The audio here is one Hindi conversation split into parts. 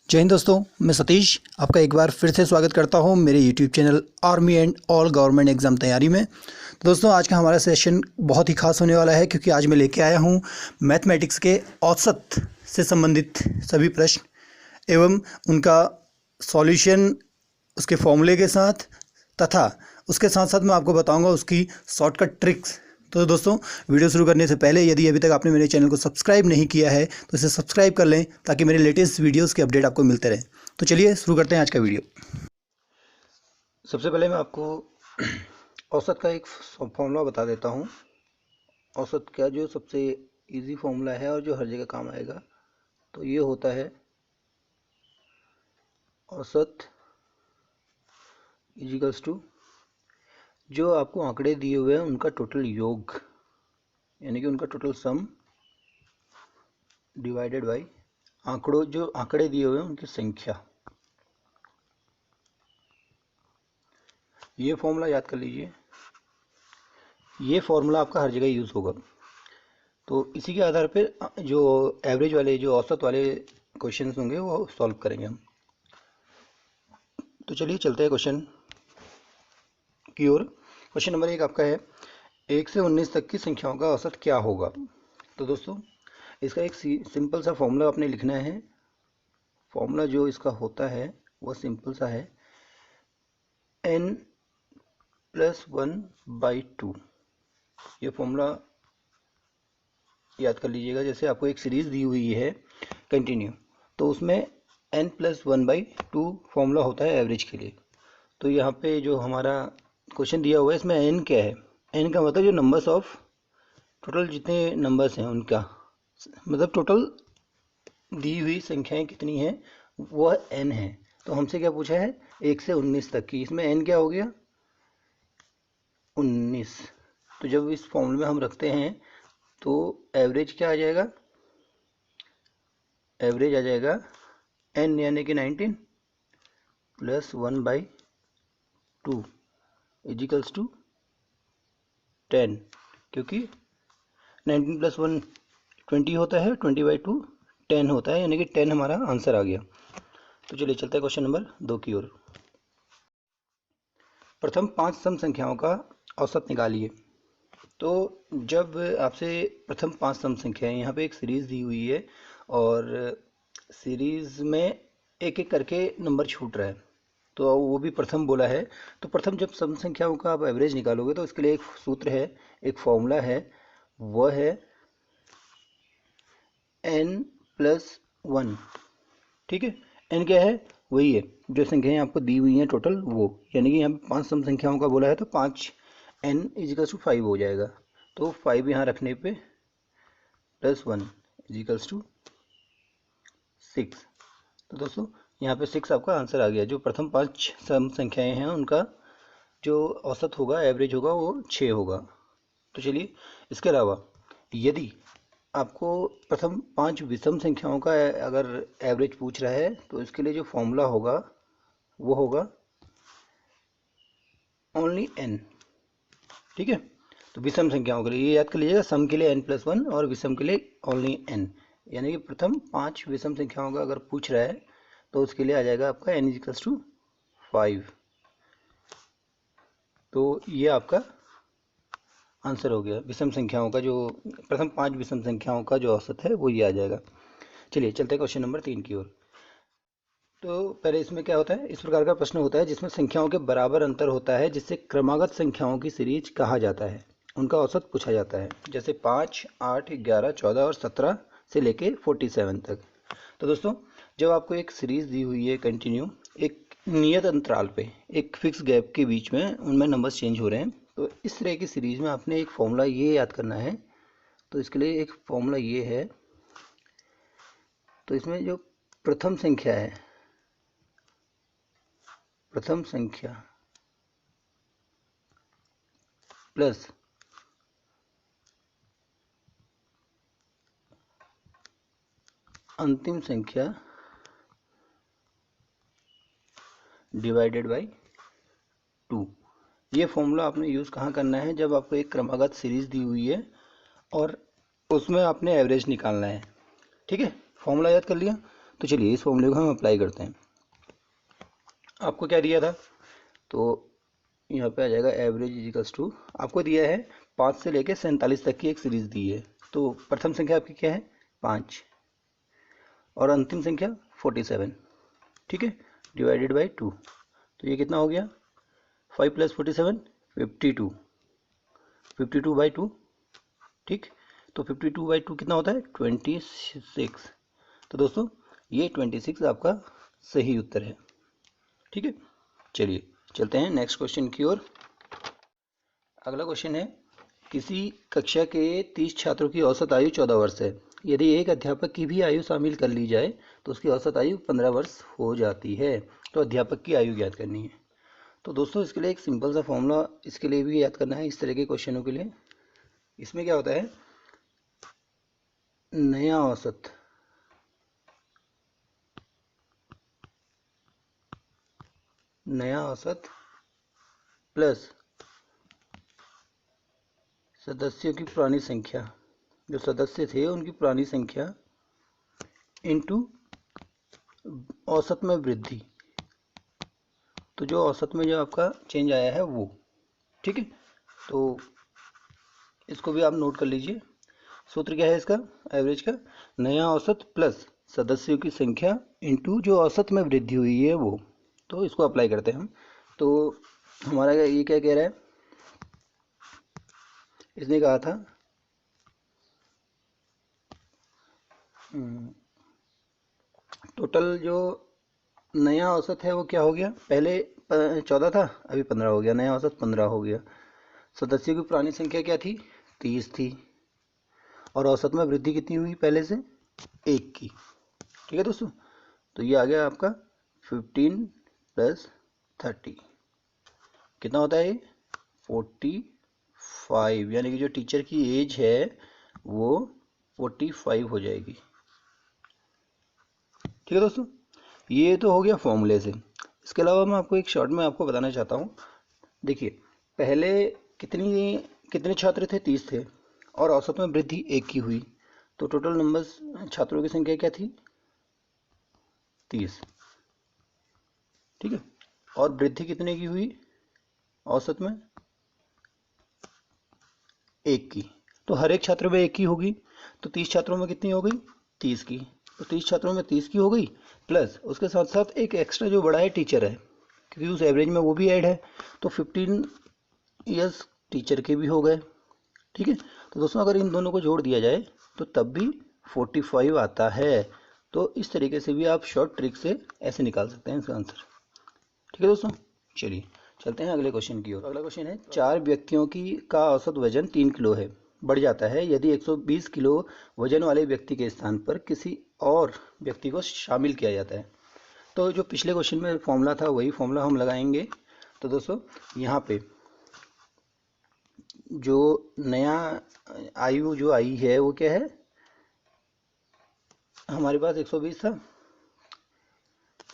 जय हिंद दोस्तों, मैं सतीश आपका एक बार फिर से स्वागत करता हूं मेरे YouTube channel army and all government exam तैयारी में। तो दोस्तों, आज का हमारा सेशन बहुत ही खास होने वाला है क्योंकि आज मैं लेके आया हूं मैथमेटिक्स के औसत से संबंधित सभी प्रश्न एवं उनका सॉल्यूशन उसके फॉर्मूले के साथ तथा उसके साथ साथ मैं आपको बताऊंगा उसकी शॉर्टकट ट्रिक्स। तो दोस्तों, वीडियो शुरू करने से पहले यदि अभी तक आपने मेरे चैनल को सब्सक्राइब नहीं किया है तो इसे सब्सक्राइब कर लें ताकि मेरे लेटेस्ट वीडियोस के अपडेट आपको मिलते रहें। तो चलिए शुरू करते हैं आज का वीडियो। सबसे पहले मैं आपको औसत का एक फॉर्मूला बता देता हूँ। औसत का जो सबसे इजी फॉर्मूला है और जो हर जगह काम आएगा, तो ये होता है औसत इजिकल्स टू जो आपको आंकड़े दिए हुए हैं उनका टोटल योग, यानी कि उनका टोटल सम डिवाइडेड बाय जो आंकड़े दिए हुए हैं उनकी संख्या। ये फॉर्मूला याद कर लीजिए। ये फॉर्मूला आपका हर जगह यूज़ होगा। तो इसी के आधार पर जो एवरेज वाले, जो औसत वाले क्वेश्चन होंगे वो सॉल्व करेंगे हम। तो चलिए चलते हैं क्वेश्चन की ओर। क्वेश्चन नंबर 1 आपका है 1 से 19 तक की संख्याओं का औसत क्या होगा। तो दोस्तों, इसका एक सिंपल सा फॉर्मूला आपने लिखना है। फॉर्मूला जो इसका होता है वो सिंपल सा है, n+1/2। ये फॉर्मूला याद कर लीजिएगा। जैसे आपको एक सीरीज दी हुई है कंटिन्यू, तो उसमें n+1/2 फॉर्मूला होता है एवरेज के लिए। तो यहाँ पे जो हमारा क्वेश्चन दिया हुआ है इसमें n क्या है? n का मतलब जो नंबर्स ऑफ टोटल जितने नंबर्स हैं उनका मतलब टोटल दी हुई संख्याएं कितनी हैं वह n है। तो हमसे क्या पूछा है 1 से 19 तक की। इसमें n क्या हो गया 19। तो जब इस फॉर्मूले में हम रखते हैं तो एवरेज क्या आ जाएगा? एवरेज आ जाएगा n यानी कि 19 + 1/2 इजिकल्स टू 10, क्योंकि 19 + 1 20 होता है, 20/2 10 होता है, यानी कि 10 हमारा आंसर आ गया। तो चलिए चलते हैं क्वेश्चन नंबर 2 की ओर। प्रथम 5 सम संख्याओं का औसत निकालिए। तो जब आपसे प्रथम 5 सम संख्याएं, यहाँ पे एक सीरीज दी हुई है और सीरीज में एक एक करके नंबर छूट रहा है, तो वो भी प्रथम बोला है। तो प्रथम जब सम संख्याओं का आप एवरेज निकालोगे तो इसके लिए एक सूत्र है, एक फॉर्मूला है, वह है n+1। ठीक है, n क्या है? वही है जो संख्याएं आपको दी हुई हैं टोटल, वो यानी कि यहाँ पे 5 सम संख्याओं का बोला है तो 5n = 5 हो जाएगा। तो 5 यहाँ रखने पे +1 = 6। तो दोस्तों, यहाँ पे 6 आपका आंसर आ गया। जो प्रथम 5 सम संख्याएं हैं उनका जो औसत होगा, एवरेज होगा, वो 6 होगा। तो चलिए, इसके अलावा यदि आपको प्रथम 5 विषम संख्याओं का अगर एवरेज पूछ रहा है तो इसके लिए जो फॉर्मूला होगा वो होगा ओनली n। ठीक है, तो विषम संख्याओं के लिए ये याद कर लीजिएगा, सम के लिए n+1 और विषम के लिए ओनली n। यानी कि प्रथम 5 विषम संख्याओं का अगर पूछ रहा है तो उसके लिए आ जाएगा आपका n = 5। तो ये आपका आंसर हो गया। विषम संख्याओं का जो प्रथम 5 विषम संख्याओं का जो औसत है वो ये आ जाएगा। चलिए चलते हैं क्वेश्चन नंबर 3 की ओर। तो पहले इसमें क्या होता है, इस प्रकार का प्रश्न होता है जिसमें संख्याओं के बराबर अंतर होता है, जिससे क्रमागत संख्याओं की सीरीज कहा जाता है। उनका औसत पूछा जाता है, जैसे 5, 8, 11, 14 और 17 से लेके 47 तक। तो दोस्तों, जब आपको एक सीरीज दी हुई है कंटिन्यू, एक नियत अंतराल पे, एक फिक्स गैप के बीच में उनमें नंबर्स चेंज हो रहे हैं, तो इस तरह की सीरीज में आपने एक फॉर्मूला ये याद करना है। तो इसके लिए एक फॉर्मूला ये है। तो इसमें जो प्रथम संख्या है, प्रथम संख्या प्लस अंतिम संख्या डिवाइडेड बाय 2। ये फॉर्मूला आपने यूज़ कहाँ करना है? जब आपको एक क्रमागत सीरीज दी हुई है और उसमें आपने एवरेज निकालना है। ठीक है, फॉर्मूला याद कर लिया। तो चलिए इस फॉर्मूले को हम अप्लाई करते हैं। आपको क्या दिया था, तो यहाँ पे आ जाएगा एवरेज इजिकल्स टू, आपको दिया है 5 से लेके 47 तक की एक सीरीज दी है। तो प्रथम संख्या आपकी क्या है 5 और अंतिम संख्या 47, ठीक है, डिवाइडेड बाई 2। तो ये कितना हो गया 5 + 47 52, 52/2, ठीक। तो 52/2 कितना होता है 26। तो दोस्तों ये 26 आपका सही उत्तर है, ठीक है। चलिए चलते हैं नेक्स्ट क्वेश्चन की ओर। अगला क्वेश्चन है, किसी कक्षा के 30 छात्रों की औसत आयु 14 वर्ष है। यदि एक अध्यापक की भी आयु शामिल कर ली जाए तो उसकी औसत आयु 15 वर्ष हो जाती है। तो अध्यापक की आयु ज्ञात करनी है। तो दोस्तों इसके लिए एक सिंपल सा फॉर्मूला इसके लिए भी याद करना है इस तरह के क्वेश्चनों के लिए। इसमें क्या होता है, नया औसत प्लस सदस्यों की पुरानी संख्या, जो सदस्य थे उनकी पुरानी संख्या, इनटू औसत में वृद्धि। तो जो औसत में जो आपका चेंज आया है वो, ठीक है। तो इसको भी आप नोट कर लीजिए। सूत्र क्या है इसका, एवरेज का, नया औसत प्लस सदस्यों की संख्या इनटू जो औसत में वृद्धि हुई है वो। तो इसको अप्लाई करते हैं हम। तो हमारा ये क्या कह रहा है, इसने कहा था टोटल जो नया औसत है वो क्या हो गया, पहले 14 था, अभी 15 हो गया, नया औसत 15 हो गया। सदस्यों की पुरानी संख्या क्या थी 30 थी, और औसत में वृद्धि कितनी हुई पहले से 1 की, ठीक है दोस्तों। तो ये आ गया आपका 15 + 30 कितना होता है 45, यानी कि जो टीचर की एज है वो 45 हो जाएगी, ठीक है दोस्तों। ये तो हो गया फॉर्मूले से। इसके अलावा मैं आपको एक शॉर्ट में आपको बताना चाहता हूँ। देखिए पहले कितने छात्र थे 30 थे, और औसत में वृद्धि 1 की हुई। तो टोटल नंबर्स छात्रों की संख्या क्या थी 30, ठीक है। और वृद्धि कितने की हुई औसत में 1 की। तो हर एक छात्र में 1 की होगी। तो 30 छात्रों में कितनी हो गई 30 की। तो 30 छात्रों में 30 की हो गई, प्लस उसके साथ साथ एक एक्स्ट्रा जो बड़ा है टीचर है, क्योंकि उस एवरेज में वो भी ऐड है। तो 15 ईयर्स टीचर के भी हो गए, ठीक है। तो दोस्तों अगर इन दोनों को जोड़ दिया जाए तो तब भी 45 आता है। तो इस तरीके से भी आप शॉर्ट ट्रिक से ऐसे निकाल सकते हैं इसका आंसर, ठीक है दोस्तों। चलिए चलते हैं अगले क्वेश्चन की ओर। अगला क्वेश्चन है, 4 व्यक्तियों की का औसत वजन 3 किलो है, बढ़ जाता है यदि 120 किलो वजन वाले व्यक्ति के स्थान पर किसी और व्यक्ति को शामिल किया जाता है। तो जो पिछले क्वेश्चन में फॉर्मूला था वही फॉर्मूला हम लगाएंगे। तो दोस्तों यहाँ पे जो नया आयु जो आई है वो क्या है, हमारे पास 120 था,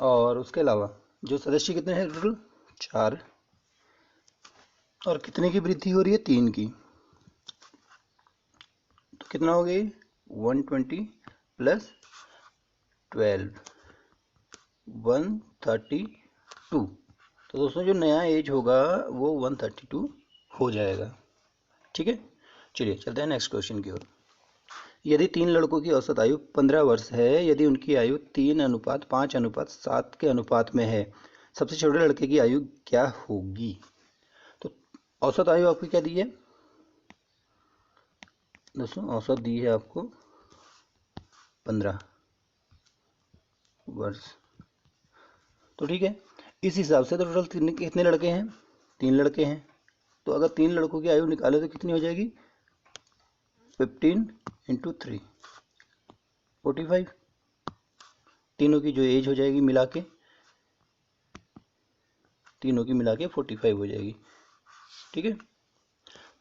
और उसके अलावा जो सदस्य कितने हैं टोटल 4, और कितने की वृद्धि हो रही है 3 की। तो कितना हो गई 120 + 12 132। तो दोस्तों जो नया एज होगा वो 132 हो जाएगा, ठीक है। चलिए चलते हैं नेक्स्ट क्वेश्चन की ओर। यदि 3 लड़कों की औसत आयु 15 वर्ष है, यदि उनकी आयु 3:5:7 के अनुपात में है, सबसे छोटे लड़के की आयु क्या होगी। तो औसत आयु आपकी क्या दी है दोस्तों, औसत दी है आपको 15 वर्ष। तो ठीक है, इस हिसाब से तो टोटल कितने लड़के हैं 3 लड़के हैं। तो अगर 3 लड़कों की आयु निकाले तो कितनी हो जाएगी 15 × 3 45, तीनों की जो एज हो जाएगी मिला के, तीनों की मिला के 45 हो जाएगी, ठीक है।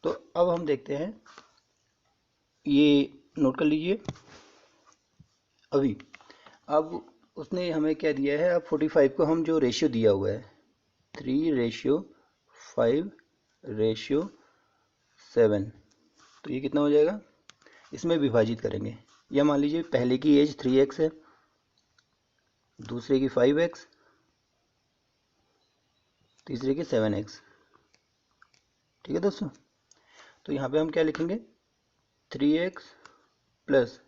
तो अब हम देखते हैं, ये नोट कर लीजिए अभी। अब उसने हमें क्या दिया है, अब 45 को हम जो रेशियो दिया हुआ है 3:5:7, तो ये कितना हो जाएगा, इसमें विभाजित करेंगे। या मान लीजिए पहले की एज 3x है, दूसरे की 5x, तीसरे की 7x। ठीक है दोस्तों, तो यहाँ पे हम क्या लिखेंगे, 3x plus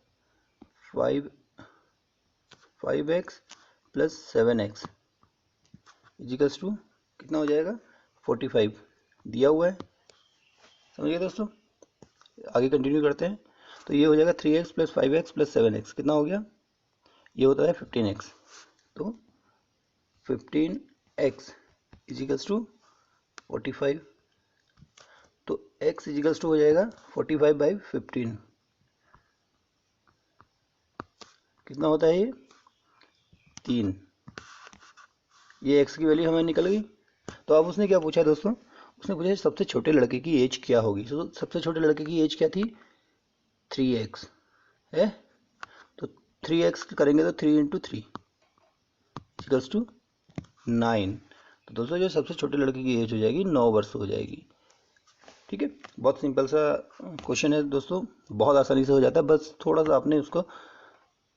5x plus 7x equals to कितना हो जाएगा, 45 दिया हुआ है। समझिए दोस्तों, आगे कंटिन्यू करते हैं। तो ये हो जाएगा 3x plus 5x plus 7x कितना हो गया, ये होता है 15x। तो 15x इजिकल्स टू 45। तो x इजिकल्स टू हो जाएगा 45/15। कितना होता है ये, 3। ये x की वैल्यू हमें निकल गई। तो अब उसने क्या पूछा दोस्तों, उसने पूछा सबसे छोटे लड़के की एज क्या होगी। तो सबसे छोटे लड़के की एज क्या थी, 3x है। तो 3x करेंगे तो 3 × 3 इक्वल्स टू 9। तो दोस्तों जो सबसे छोटे लड़के की एज हो जाएगी 9 वर्ष हो जाएगी। ठीक है, बहुत सिंपल सा क्वेश्चन है दोस्तों, बहुत आसानी से हो जाता है, बस थोड़ा सा आपने उसको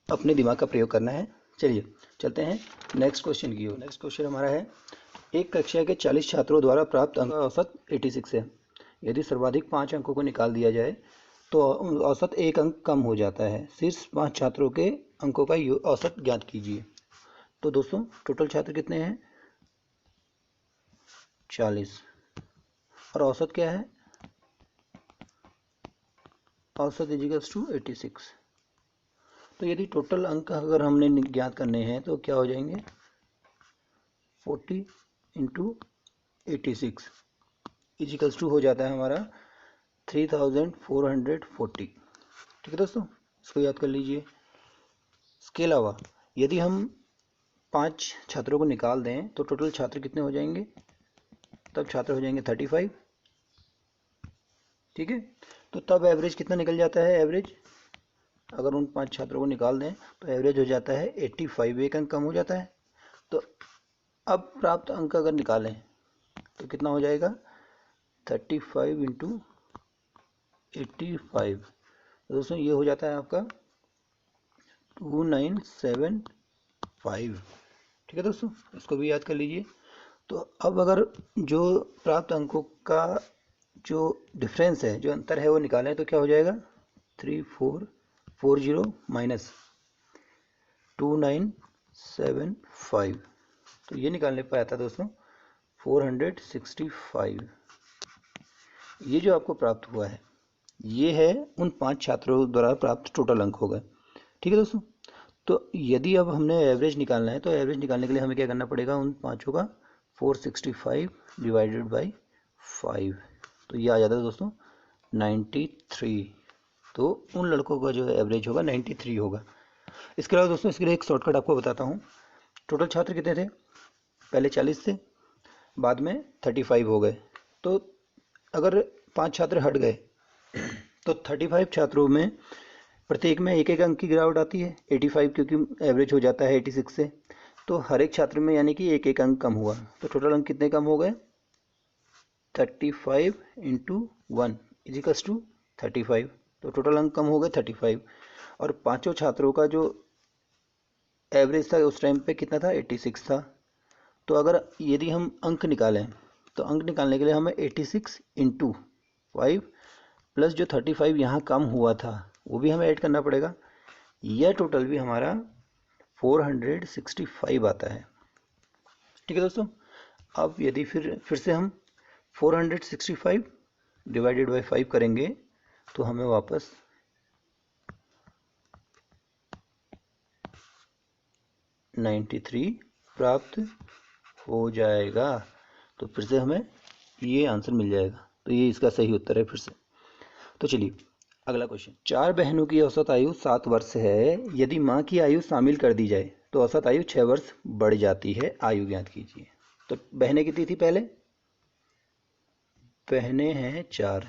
अपने दिमाग का प्रयोग करना है। चलिए चलते हैं नेक्स्ट क्वेश्चन की ओर। नेक्स्ट क्वेश्चन हमारा है, एक कक्षा के 40 छात्रों द्वारा प्राप्त अंक औसत 86 है। यदि सर्वाधिक 5 अंकों को निकाल दिया जाए तो औसत 1 अंक कम हो जाता है। शीर्ष 5 छात्रों के अंकों का औसत ज्ञात कीजिए। तो दोस्तों टोटल छात्र कितने हैं, 40, और औसत क्या है, औसत इजिकल्स टू 86। तो यदि टोटल अंक अगर हमने ज्ञात करने हैं तो क्या हो जाएंगे, 40 × 86 इजिकल्स टू हो जाता है हमारा 3440। ठीक है दोस्तों, इसको याद कर लीजिए। इसके अलावा यदि हम 5 छात्रों को निकाल दें तो टोटल छात्र कितने हो जाएंगे, तब छात्र हो जाएंगे 35। ठीक है, तो तब एवरेज कितना निकल जाता है, एवरेज अगर उन 5 छात्रों को निकाल दें तो एवरेज हो जाता है 85, 1 अंक कम हो जाता है। तो अब प्राप्त अंक अगर निकालें तो कितना हो जाएगा, 35 × 85। दोस्तों ये हो जाता है आपका 2975। ठीक है दोस्तों, इसको भी याद कर लीजिए। तो अब अगर जो प्राप्त अंकों का जो डिफरेंस है, जो अंतर है वो निकालें तो क्या हो जाएगा, 3440 माइनस 2975। तो ये निकालने पर आया था दोस्तों 465। ये जो आपको प्राप्त हुआ है ये है उन 5 छात्रों द्वारा प्राप्त टोटल अंक होगा। ठीक है दोस्तों, तो यदि अब हमने एवरेज निकालना है तो एवरेज निकालने के लिए हमें क्या करना पड़ेगा, उन पाँचों का 465 डिवाइडेड बाई 5। तो ये आ जाता है दोस्तों 93। तो उन लड़कों का जो एवरेज होगा 93 होगा। इसके अलावा दोस्तों इसके लिए एक शॉर्टकट आपको बताता हूँ। टोटल छात्र कितने थे, पहले 40 थे, बाद में 35 हो गए। तो अगर 5 छात्र हट गए तो 35 छात्रों में प्रत्येक में 1 1 अंक की गिरावट आती है, 85 क्योंकि एवरेज हो जाता है 86 से। तो हर एक छात्र में यानी कि 1 1 अंक कम हुआ। तो टोटल अंक कितने कम हो गए, 35 × 1 इजिकल्स टू 35। तो टोटल अंक कम हो गए 35। और पांचों छात्रों का जो एवरेज था उस टाइम पे कितना था, 86 था। तो अगर यदि हम अंक निकालें तो अंक निकालने के लिए हमें 86 × 5 प्लस जो 35 यहाँ कम हुआ था वो भी हमें ऐड करना पड़ेगा। यह टोटल भी हमारा 465 आता है। ठीक है दोस्तों, अब यदि फिर से हम 465 डिवाइडेड बाई 5 करेंगे तो हमें वापस 93 प्राप्त हो जाएगा। तो फिर से हमें ये आंसर मिल जाएगा। तो ये इसका सही उत्तर है फिर से। तो चलिए अगला क्वेश्चन, 4 बहनों की औसत आयु 7 वर्ष है। यदि माँ की आयु शामिल कर दी जाए तो औसत आयु 6 वर्ष बढ़ जाती है, आयु ज्ञात कीजिए। तो बहनें कितनी थी, पहले बहनें हैं 4,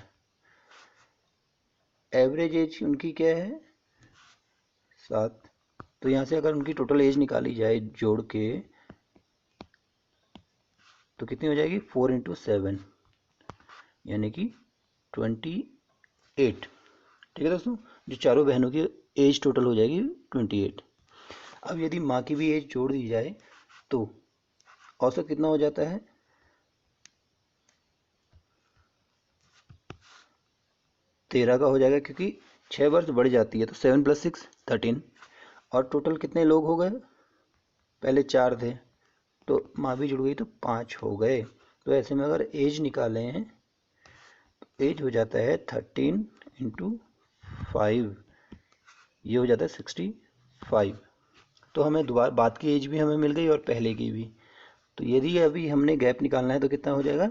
एवरेज एज उनकी क्या है 7। तो यहाँ से अगर उनकी टोटल एज निकाली जाए जोड़ के तो कितनी हो जाएगी, 4 × 7 यानी कि 28। ठीक है दोस्तों, जो चारों बहनों की एज टोटल हो जाएगी 28। अब यदि माँ की भी एज जोड़ दी जाए तो औसत कितना हो जाता है, 13 का हो जाएगा, क्योंकि 6 वर्ष बढ़ जाती है तो 7 + 6 13। और टोटल कितने लोग हो गए, पहले 4 थे तो माँ भी जुड़ गई तो 5 हो गए। तो ऐसे में अगर एज निकालें हैं तो एज हो जाता है 13 × 5, ये हो जाता है 65। तो हमें दोबारा बाद की एज भी हमें मिल गई और पहले की भी। तो यदि अभी हमने गैप निकालना है तो कितना हो जाएगा,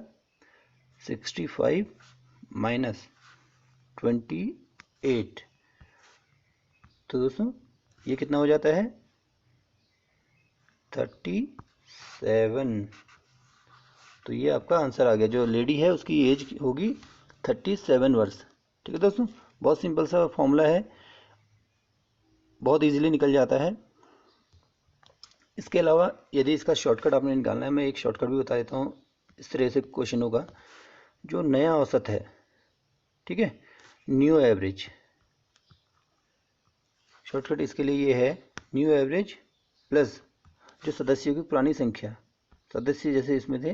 65 - 28। तो दोस्तों ये कितना हो जाता है, 37। तो ये आपका आंसर आ गया। जो लेडी है उसकी एज होगी 37 वर्ष। ठीक है दोस्तों, बहुत सिंपल सा फॉर्मूला है, बहुत इजीली निकल जाता है। इसके अलावा यदि इसका शॉर्टकट आपने निकालना है, मैं एक शॉर्टकट भी बता देता हूँ। इस तरह से क्वेश्चन होगा, जो नया औसत है, ठीक है, न्यू एवरेज, शॉर्टकट इसके लिए ये है, न्यू एवरेज प्लस जो सदस्यों की पुरानी संख्या, सदस्य जैसे इसमें थे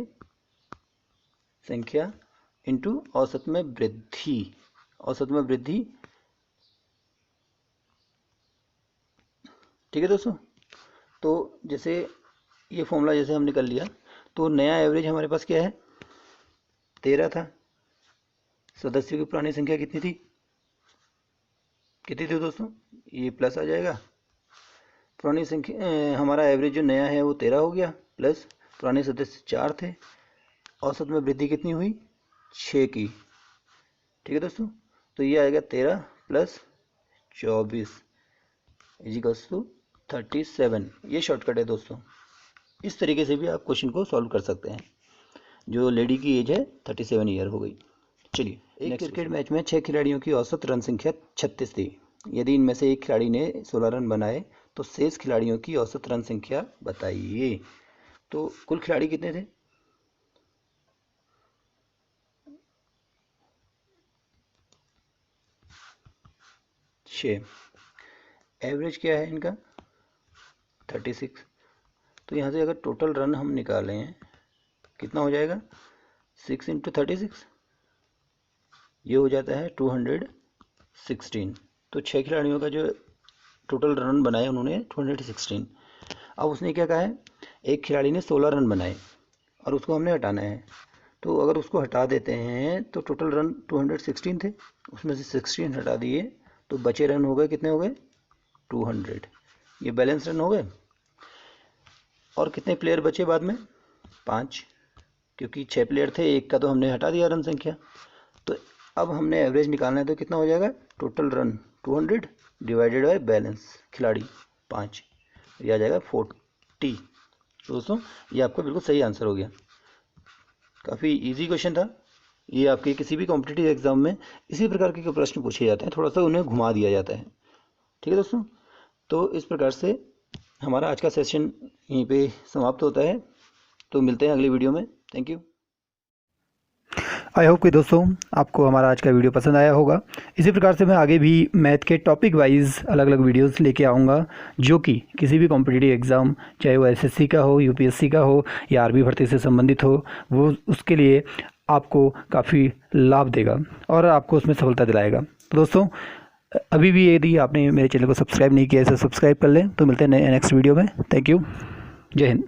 संख्या, इंटू औसत में वृद्धि, औसत में वृद्धि। ठीक है दोस्तों, तो जैसे ये फॉर्मूला जैसे हमने कर लिया, तो नया एवरेज हमारे पास क्या है, 13 था। सदस्यों की पुरानी संख्या कितनी थी दोस्तों, ये प्लस आ जाएगा। पुरानी संख्या हमारा एवरेज जो नया है वो 13 हो गया, प्लस पुराने सदस्य 4 थे। औसत में वृद्धि कितनी हुई, 6 की। ठीक है दोस्तों, तो ये आएगा 13 + 24 = 37। ये शॉर्टकट है दोस्तों। इस तरीके से भी आप क्वेश्चन को सॉल्व कर सकते हैं। जो लेडी की एज है 37 ईयर हो गई। चलिए, एक क्रिकेट मैच में 6 खिलाड़ियों की औसत रन संख्या 36 थी। यदि इनमें से एक खिलाड़ी ने 16 रन बनाए तो शेष खिलाड़ियों की औसत रन संख्या बताइए। तो कुल खिलाड़ी कितने थे, एवरेज क्या है इनका 36। तो यहाँ से अगर टोटल रन हम निकालें कितना हो जाएगा, 6 × 36, ये हो जाता है 216। तो 6 खिलाड़ियों का जो टोटल रन बनाए उन्होंने 216। अब उसने क्या कहा है, एक खिलाड़ी ने 16 रन बनाए और उसको हमने हटाना है। तो अगर उसको हटा देते हैं तो टोटल रन 216 थे, उसमें से 16 हटा दिए तो बचे रन हो गए, कितने हो गए, 200। ये बैलेंस रन हो गए। और कितने प्लेयर बचे बाद में, 5, क्योंकि 6 प्लेयर थे, एक का तो हमने हटा दिया रन संख्या। तो अब हमने एवरेज निकालना है, तो कितना हो जाएगा, total run 200 divided by balance खिलाड़ी 5, ये आ जाएगा 40। तो दोस्तों ये आपका बिल्कुल सही आंसर हो गया। काफ़ी इजी क्वेश्चन था ये। आपके किसी भी कॉम्पिटिटिव एग्जाम में इसी प्रकार के प्रश्न पूछे जाते हैं, थोड़ा सा उन्हें घुमा दिया जाता है। ठीक है दोस्तों, तो इस प्रकार से हमारा आज का सेशन यहीं पे समाप्त होता है। तो मिलते हैं अगली वीडियो में। Thank you. आई होप कि दोस्तों आपको हमारा आज का वीडियो पसंद आया होगा। इसी प्रकार से मैं आगे भी मैथ के टॉपिक वाइज अलग अलग वीडियोस लेके आऊँगा, जो कि किसी भी कॉम्पिटिटिव एग्ज़ाम, चाहे वो एसएससी का हो, यूपीएससी का हो या आर्मी भर्ती से संबंधित हो, वो उसके लिए आपको काफ़ी लाभ देगा और आपको उसमें सफलता दिलाएगा। तो दोस्तों अभी भी यदि आपने मेरे चैनल को सब्सक्राइब नहीं किया है तो सब्सक्राइब कर लें। तो मिलते हैं नेक्स्ट वीडियो में। Thank you. जय हिंद।